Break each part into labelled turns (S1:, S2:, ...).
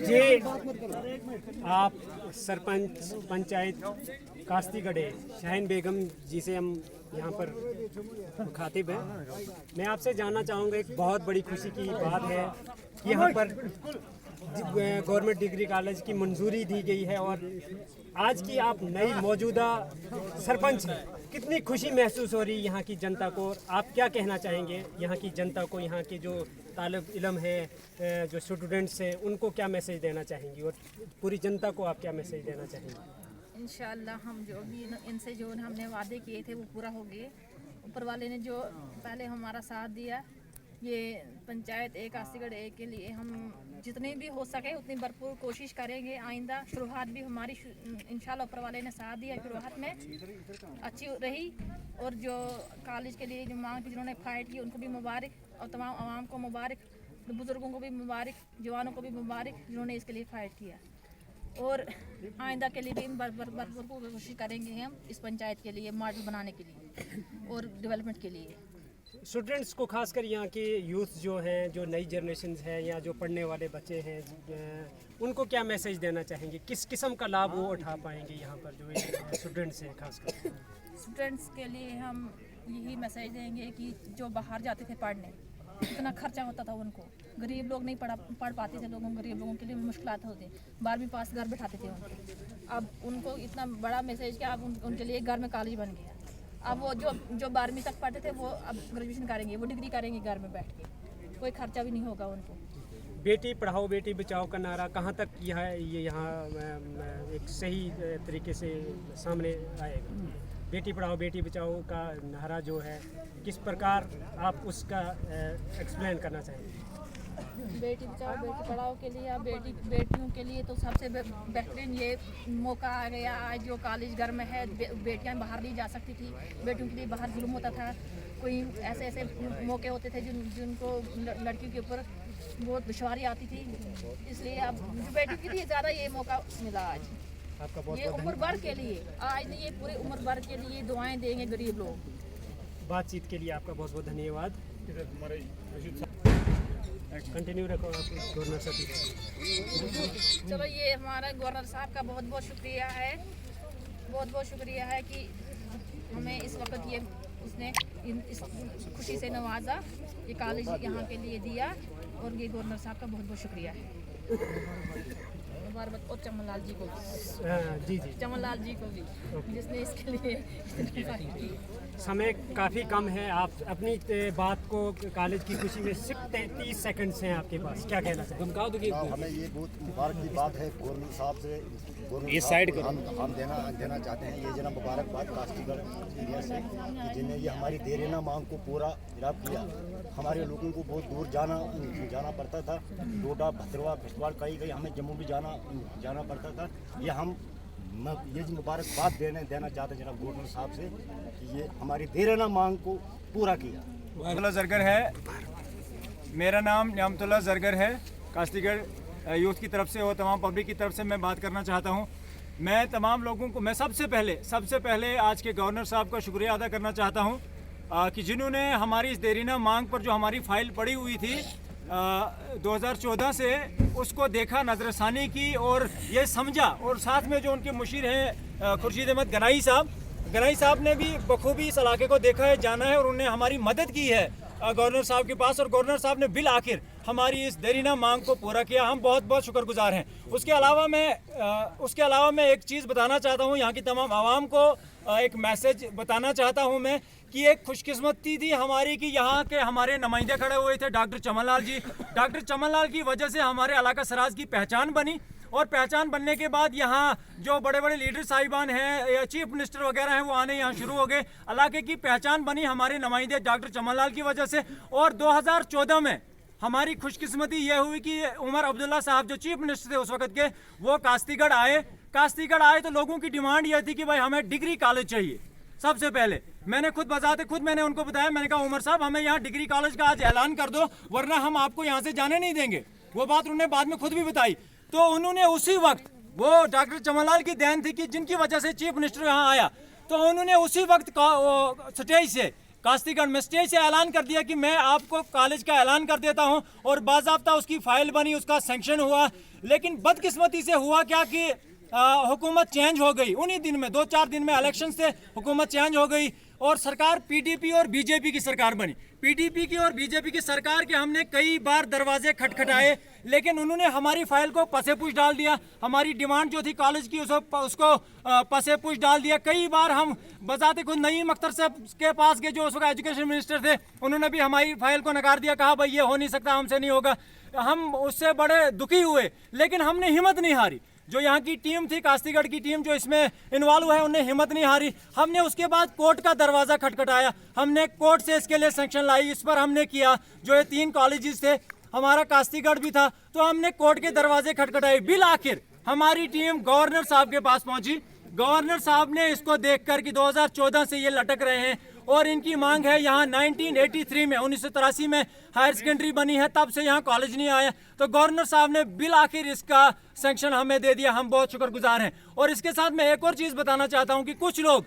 S1: जी, आप सरपंच पंचायत कास्तीगढ़े शाहीन बेगम जी से हम यहाँ पर मुखातिब हैं। मैं आपसे जानना चाहूँगा, एक बहुत बड़ी खुशी की बात है कि यहाँ पर गवर्नमेंट डिग्री कॉलेज की मंजूरी दी गई है और आज की आप नई मौजूदा सरपंच हैं। कितनी खुशी महसूस हो रही है यहाँ की जनता को? आप क्या कहना चाहेंगे यहाँ की जनता को, यहाँ के जो तालिब इल्म हैं, जो स्टूडेंट्स हैं, उनको क्या मैसेज देना चाहेंगी और पूरी जनता को आप क्या मैसेज देना चाहेंगे?
S2: इंशाअल्लाह हम जो भी इनसे जो हमने वादे किए थे वो पूरा हो गए। ऊपर वाले ने जो पहले हमारा साथ दिया, ये पंचायत एक कास्तीगढ़ एक के लिए हम जितनी भी हो सके उतनी भरपूर कोशिश करेंगे। आइंदा शुरुआत भी हमारी इंशाल्लाह ऊपर वाले ने साथ दिया, शुरुआत में अच्छी रही। और जो कॉलेज के लिए जो मांग थी, जिन्होंने फाइट की, उनको भी मुबारक और तमाम आवाम को मुबारक, बुज़ुर्गों को भी मुबारक, जवानों को भी मुबारक जिन्होंने इसके लिए फ़ाइट किया। और आइंदा के लिए भी भरपूर कोशिश करेंगे हम इस पंचायत के लिए मॉडल बनाने के लिए और डेवलपमेंट के लिए।
S1: स्टूडेंट्स को खासकर यहाँ के यूथ जो हैं, जो नई जनरेशन है या जो पढ़ने वाले बच्चे हैं, उनको क्या मैसेज देना चाहेंगे? किस किस्म का लाभ वो उठा पाएंगे यहाँ पर जो स्टूडेंट्स हैं? खासकर
S2: स्टूडेंट्स के लिए हम यही मैसेज देंगे कि जो बाहर जाते थे पढ़ने, इतना खर्चा होता था उनको, गरीब लोग नहीं पढ़ पाते थे, गरीब लोगों के लिए मुश्किलात होती, 12वीं पास घर बैठाते थे उनको। अब उनको इतना बड़ा मैसेज कि अब उनके लिए घर में कॉलेज बन गया। अब वो जो 12वीं तक पढ़ते थे वो अब ग्रेजुएशन करेंगे, वो डिग्री करेंगे घर में बैठ के, कोई खर्चा भी नहीं होगा उनको।
S1: बेटी पढ़ाओ बेटी बचाओ का नारा कहाँ तक ये यहाँ एक सही तरीके से सामने आएगा? बेटी पढ़ाओ बेटी बचाओ का नारा जो है, किस प्रकार आप उसका एक्सप्लेन करना चाहेंगे?
S2: बेटी बचाओ बेटी पढ़ाओ के लिए, अब बेटियों के लिए तो सबसे बेहतरीन ये मौका आ गया। आज जो कॉलेज घर में है, बेटियां बाहर नहीं जा सकती थी, बेटियों के लिए बाहर जुल्म होता था। कोई ऐसे मौके होते थे जिनको लड़कियों के ऊपर बहुत दुश्वारी आती थी, इसलिए अब बेटियों के लिए ज़्यादा ये मौका मिला। आज
S1: आपका बहुत
S2: ये उम्र भर के लिए, आज नहीं, ये पूरे उम्र भर के लिए दुआएं देंगे गरीब लोग।
S1: बातचीत के लिए आपका बहुत बहुत धन्यवाद। कंटिन्यू रखो आप गवर्नर साहब।
S2: चलो, ये हमारा गवर्नर साहब का बहुत बहुत शुक्रिया है, बहुत बहुत शुक्रिया है कि हमें इस वक्त ये उसने इस खुशी से नवाजा, ये कॉलेज यहाँ के लिए दिया, और ये गवर्नर साहब का बहुत बहुत शुक्रिया है। और चमन लाल जी को भी,
S1: जी
S2: चमन लाल जी को भी, जिसने इसके लिए
S1: समय काफ़ी कम है। आप अपनी बात को कॉलेज की खुशी में सिर्फ 33 सेकंड्स हैं आपके पास, क्या कहना चाहिए?
S3: हमें ये बहुत मुबारक की बात है गवर्नर साहब से,
S1: इस साइड
S3: हम देना चाहते हैं ये जना मुबारकबाद कास्तीगढ़ एरिया से, जिन्हें ये हमारी देरीना मांग को पूरा इराब किया। हमारे लोगों को बहुत दूर जाना पड़ता था, डोडा भद्रवा भिस्वाड़ कई हमें जम्मू भी जाना पड़ता था। ये मुबारकबाद देना चाहते हैं जनाब गवर्नर साहब से कि ये हमारी देरीना मांग को पूरा किया।
S4: न्यामतुल्लाह ज़रगर है, मेरा नाम न्यामतुल्लाह ज़रगर है। कास्तीगढ़ यूथ की तरफ से और तमाम पब्लिक की तरफ से मैं बात करना चाहता हूं। मैं तमाम लोगों को, मैं सबसे पहले आज के गवर्नर साहब का शुक्रिया अदा करना चाहता हूं कि जिन्होंने हमारी इस देरीना मांग पर जो हमारी फ़ाइल पड़ी हुई थी 2014 से, उसको देखा, नज़रसानी की और ये समझा। और साथ में जो उनके मुशीर हैं खुर्शीद अहमद गनाई साहब ने भी बखूबी इस इलाके को देखा है, जाना है, और उन्होंने हमारी मदद की है गवर्नर साहब के पास, और गवर्नर साहब ने बिल आखिर हमारी इस देरीना मांग को पूरा किया। हम बहुत बहुत शुक्रगुजार हैं। उसके अलावा मैं एक चीज़ बताना चाहता हूँ, यहाँ की तमाम आवाम को एक मैसेज बताना चाहता हूँ मैं कि एक खुशकिस्मती थी हमारी कि यहाँ के हमारे नुमाइंदे खड़े हुए थे, डॉक्टर चमन लाल जी। डॉक्टर चमन लाल की वजह से हमारे इलाका सराज की पहचान बनी, और पहचान बनने के बाद यहाँ जो बड़े बड़े लीडर साहिबान हैं या चीफ मिनिस्टर वगैरह हैं, वो आने यहाँ शुरू हो गए। इलाके की पहचान बनी हमारे नुमाइंदे डॉक्टर चमन लाल की वजह से। और 2014 में हमारी खुशकिस्मती ये हुई कि उमर अब्दुल्ला साहब जो चीफ मिनिस्टर थे उस वक्त के, वो कास्तीगढ़ आए तो लोगों की डिमांड ये थी कि भाई हमें डिग्री कॉलेज चाहिए। सबसे पहले मैंने मैंने उनको बताया, मैंने कहा उमर साहब हमें यहाँ डिग्री कॉलेज का आज ऐलान कर दो, वरना हम आपको यहाँ से जाने नहीं देंगे। वो बात उन्होंने बाद में खुद भी बताई। तो उन्होंने उसी वक्त, वो डॉक्टर चमनलाल की देन थी कि जिनकी वजह से चीफ मिनिस्टर यहाँ आया, तो उन्होंने उसी वक्त स्टेज से कास्तीगढ़ में स्टेज से ऐलान कर दिया कि मैं आपको कॉलेज का ऐलान कर देता हूं, और बाज़ाब्ता उसकी फाइल बनी, उसका सैंक्शन हुआ। लेकिन बदकिस्मती से हुआ क्या कि हुकूमत चेंज हो गई। उन्हीं दिन में 2-4 दिन में इलेक्शन से हुकूमत चेंज हो गई और सरकार पीडीपी और बीजेपी की सरकार बनी। पीडीपी की और बीजेपी की सरकार के हमने कई बार दरवाजे खटखटाए, लेकिन उन्होंने हमारी फाइल को पसेपुश डाल दिया। हमारी डिमांड जो थी कॉलेज की उसको पसेपुश डाल दिया। कई बार हम बजाते खुद नईम अख्तर साहब के पास गए, जो उस वक्त एजुकेशन मिनिस्टर थे, उन्होंने भी हमारी फाइल को नकार दिया, कहा भाई ये हो नहीं सकता, हमसे नहीं होगा। हम उससे बड़े दुखी हुए, लेकिन हमने हिम्मत नहीं हारी। जो यहाँ की टीम थी, कास्तीगढ़ की टीम जो इसमें इन्वॉल्व है, उन्हें हिम्मत नहीं हारी। हमने उसके बाद कोर्ट का दरवाज़ा खटखटाया, हमने कोर्ट से इसके लिए सैंक्शन लाई। इस पर हमने किया, जो ये 3 कॉलेजेस थे, हमारा कास्तीगढ़ भी था, तो हमने कोर्ट के दरवाजे खटखटाए। बिल आखिर हमारी टीम गवर्नर साहब के पास पहुंची। गवर्नर साहब ने इसको देखकर कि 2014 से ये लटक रहे हैं और इनकी मांग है, यहाँ 1983 में 1983 में हायर सेकेंडरी बनी है, तब से यहाँ कॉलेज नहीं आया। तो गवर्नर साहब ने बिल आखिर इसका सैंक्शन हमें दे दिया, हम बहुत शुक्रगुजार हैं। और इसके साथ मैं एक और चीज़ बताना चाहता हूँ कि कुछ लोग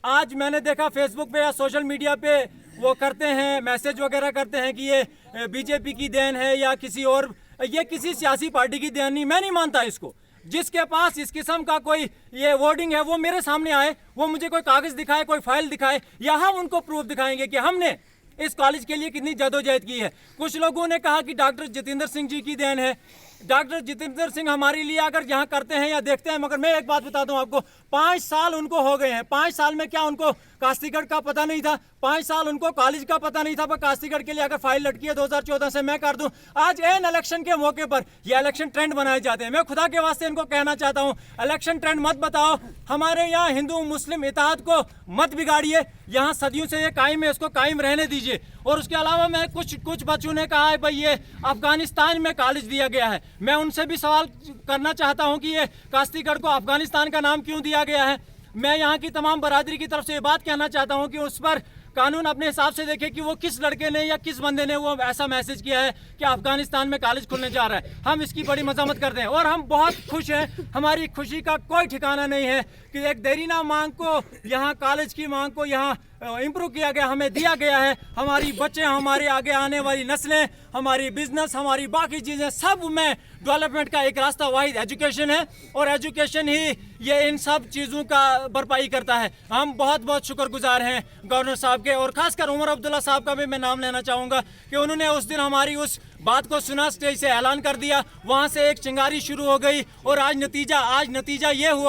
S4: आज मैंने देखा फेसबुक पे या सोशल मीडिया पे वो करते हैं, मैसेज वगैरह करते हैं कि ये बीजेपी की देन है या किसी और, ये किसी सियासी पार्टी की देन नहीं। मैं नहीं मानता इसको। जिसके पास इस किस्म का कोई ये वर्डिंग है, वो मेरे सामने आए, वो मुझे कोई कागज़ दिखाए, कोई फाइल दिखाए, या हम उनको प्रूफ दिखाएंगे कि हमने इस कॉलेज के लिए कितनी जदोजहद की है। कुछ लोगों ने कहा कि डॉक्टर जितेंद्र सिंह जी की देन है। डॉक्टर जितेंद्र सिंह हमारे लिए अगर यहाँ करते हैं या देखते हैं, मगर मैं एक बात बताता हूँ आपको, 5 साल उनको हो गए हैं। 5 साल में क्या उनको कास्तीगढ़ का पता नहीं था? 5 साल उनको कॉलेज का पता नहीं था? पर कास्तीगढ़ के लिए अगर फाइल लटकी है 2014 से, मैं कर दूं। आज इन इलेक्शन के मौके पर ये इलेक्शन ट्रेंड बनाए जाते हैं। मैं खुदा के वास्ते इनको कहना चाहता हूँ, इलेक्शन ट्रेंड मत बताओ। हमारे यहाँ हिंदू मुस्लिम इत्तेहाद को मत बिगाड़िए। यहाँ सदियों से ये कायम है, इसको कायम रहने दीजिए। और उसके अलावा मैं कुछ बच्चों ने कहा है भाई ये अफगानिस्तान में कॉलेज दिया गया है। मैं उनसे भी सवाल करना चाहता हूं कि ये कास्तीगढ़ को अफगानिस्तान का नाम क्यों दिया गया है। मैं यहाँ की तमाम बरादरी की तरफ से ये बात कहना चाहता हूं कि उस पर कानून अपने हिसाब से देखे कि वो किस लड़के ने या किस बंदे ने वो ऐसा मैसेज किया है कि अफगानिस्तान में कॉलेज खुलने जा रहा है। हम इसकी बड़ी मजम्मत करते हैं और हम बहुत खुश हैं। हमारी खुशी का कोई ठिकाना नहीं है कि एक देरीना मांग को, यहाँ कॉलेज की मांग को यहाँ इम्प्रूव किया गया, हमें दिया गया है। हमारी बच्चे, हमारे आगे आने वाली नस्लें, हमारी बिजनेस, हमारी बाकी चीज़ें, सब में डेवलपमेंट का एक रास्ता वाहिद एजुकेशन है और एजुकेशन ही ये इन सब चीज़ों का भरपाई करता है। हम बहुत बहुत शुक्रगुजार हैं गवर्नर साहब के, और खासकर उमर अब्दुल्ला साहब का भी मैं नाम लेना चाहूँगा कि उन्होंने उस दिन हमारी उस बात को सुना, स्टेज से ऐलान कर दिया, वहाँ से एक चिंगारी शुरू हो गई और आज नतीजा ये हुआ।